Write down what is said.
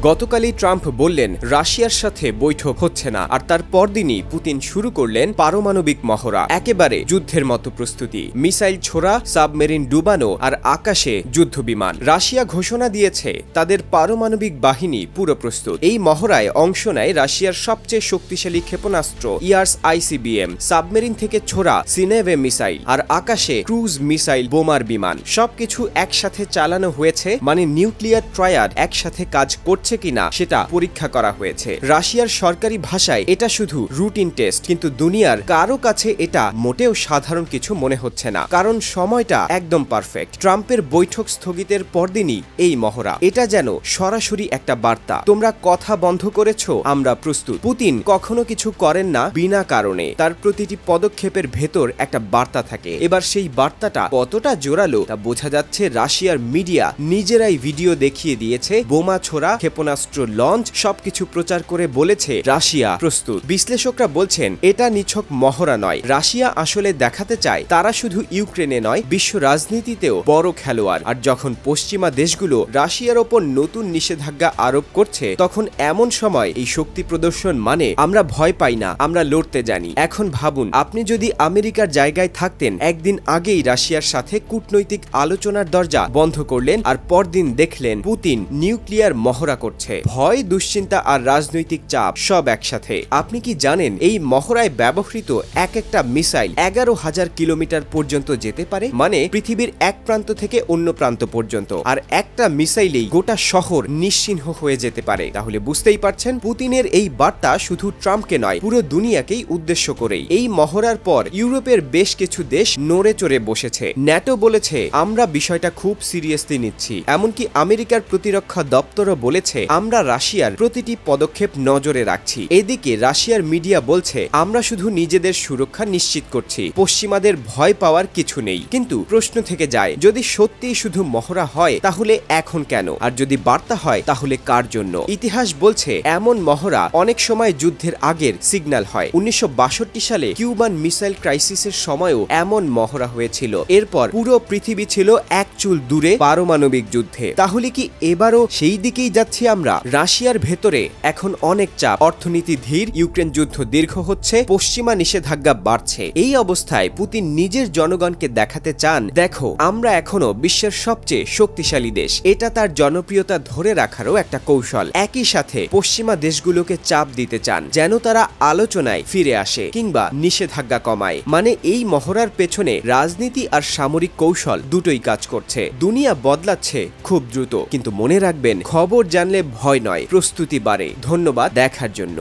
গতকালই ট্রাম্প বললেন রাশিয়ার সাথে বৈঠক হচ্ছে না, আর তার পরদিনই পুতিন শুরু করলেন পারমাণবিক মহড়া। একেবারে যুদ্ধের মতো প্রস্তুতি, মিসাইল ছোড়া, সাবমেরিন ডুবানো আর আকাশে যুদ্ধবিমান। রাশিয়া ঘোষণা দিয়েছে তাদের পারমাণবিক বাহিনী পুরো প্রস্তুত। এই মহড়ায় অংশ নেয় রাশিয়ার সবচেয়ে শক্তিশালী ক্ষেপণাস্ত্র ইয়ার্স ICBM, সাবমেরিন থেকে ছোড়া সিনেভে মিসাইল আর আকাশে ক্রুজ মিসাইল বোমার বিমান। সবকিছু একসাথে চালানো হয়েছে, মানে নিউক্লিয়ার ট্রায়াড একসাথে কাজ করছে কিনা সেটা পরীক্ষা করা হয়েছে। রাশিয়ার সরকারি ভাষায় এটা শুধু রুটিন টেস্ট, কিন্তু দুনিয়ার কারো কাছে এটা মোটেও সাধারণ কিছু মনে হচ্ছে না, কারণ সময়টা একদম পারফেক্ট। ট্রাম্পের বৈঠক স্থগিতের পরদিনই এই মহড়া। এটা যেন সরাসরি একটা বার্তা, তোমরা কথা বন্ধ করেছো, আমরা প্রস্তুত। পুতিন কখনো কিছু করেন না বিনা কারণে, তার প্রতিটি পদক্ষেপের ভেতর একটা বার্তা থাকে। এবার সেই বার্তাটা কতটা জোরালো তা বোঝা যাচ্ছে। রাশিয়ার মিডিয়া নিজেরাই ভিডিও দেখিয়ে দিয়েছে, বোমা ছোড়া, ক্ষেপণাস্ত্র লঞ্চ, সবকিছু প্রচার করে বলেছে রাশিয়া প্রস্তুত। বিশ্লেষকরা বলছেন এটা নিছক মহড়া নয়, রাশিয়া আসলে দেখাতে চায় তারা শুধু ইউক্রেনে নয়, বিশ্ব রাজনীতিতেও বড় খেলোয়াড়। আর যখন পশ্চিমা দেশগুলো রাশিয়ার ওপর নতুন নিষেধাজ্ঞা আরোপ করছে, তখন এমন সময় এই শক্তি প্রদর্শন মানে আমরা ভয় পাই না, আমরা লড়তে জানি। এখন ভাবুন, আপনি যদি আমেরিকার জায়গায় থাকতেন, একদিন আগেই রাশিয়ার সাথে কূটনৈতিক আলোচনার দরজা বন্ধ করলেন, আর পরদিন দেখলেন পুতিন নিউক্লিয়ার মহড়া করছে। ভয়, দুশ্চিন্তা আর রাজনৈতিক চাপ সব একসাথে। আপনি কি জানেন এই মহড়ায় ব্যবহৃত এক একটা মিসাইল 11,000 কিলোমিটার পর্যন্ত যেতে পারে, মানে পৃথিবীর এক প্রান্ত থেকে অন্য প্রান্ত পর্যন্ত। আর একটা মিসাইলেই গোটা শহর নিশ্চিহ্ন হয়ে যেতে পারে। তাহলে বুঝতেই পারছেন, পুতিনের এই বার্তা শুধু ট্রাম্পকে নয়, পুরো দুনিয়াকেই উদ্দেশ্য করেই। এই মহড়ার পর ইউরোপের বেশ কিছু দেশ নড়ে চড়ে বসেছে। ন্যাটো বলেছে আমরা বিষয়টা খুব সিরিয়াসলি নিচ্ছি। এমনকি আমেরিকার প্রতিরক্ষা দপ্তরও বলেছে আমরা রাশিয়ার প্রতিটি পদক্ষেপ নজরে রাখছি। এদিকে রাশিয়ার মিডিয়া বলছে আমরা শুধু নিজেদের সুরক্ষা নিশ্চিত করছি, পশ্চিমাদের ভয় পাওয়ার কিছু নেই। কিন্তু প্রশ্ন থেকে যায়, যদি সত্যিই শুধু মহড়া হয় তাহলে এখন কেন? আর যদি বার্তা হয় তাহলে কার জন্য? ইতিহাস বলছে এমন মহড়া অনেক সময় যুদ্ধের আগের সিগন্যাল হয়। 1962 সালে কিউবান মিসাইল ক্রাইসিসের সময়ও এমন মহড়া হয়েছিল। এরপর পুরো পৃথিবী ছিল এক চুল দূরে পারমাণবিক যুদ্ধে। তাহলে কি এবারও সেই দিকেই যাচ্ছি আমরা? রাশিয়ার ভেতরে এখন অনেক চাপ, অর্থনীতি ধীর, ইউক্রেন যুদ্ধ দীর্ঘ হচ্ছে, পশ্চিমা নিষেধাজ্ঞা বাড়ছে। এই অবস্থায় পুতিন নিজের জনগণকে দেখাতে চান, দেখো আমরা এখনো বিশ্বের সবচেয়ে শক্তিশালী দেশ। এটা তার জনপ্রিয়তা ধরে রাখারও একটা কৌশল। একই সাথে পশ্চিমা দেশগুলোকে চাপ দিতে চান যেন তারা আলোচনায় ফিরে আসে কিংবা নিষেধাজ্ঞা কমায়। মানে এই মহড়ার পেছনে রাজনীতি আর সামরিক কৌশল দুটোই কাজ করছে। দুনিয়া বদলাচ্ছে খুব দ্রুত, কিন্তু মনে রাখবেন, খবর জানলে ভয় নয়, প্রস্তুতি বাড়ে। ধন্যবাদ দেখার জন্য।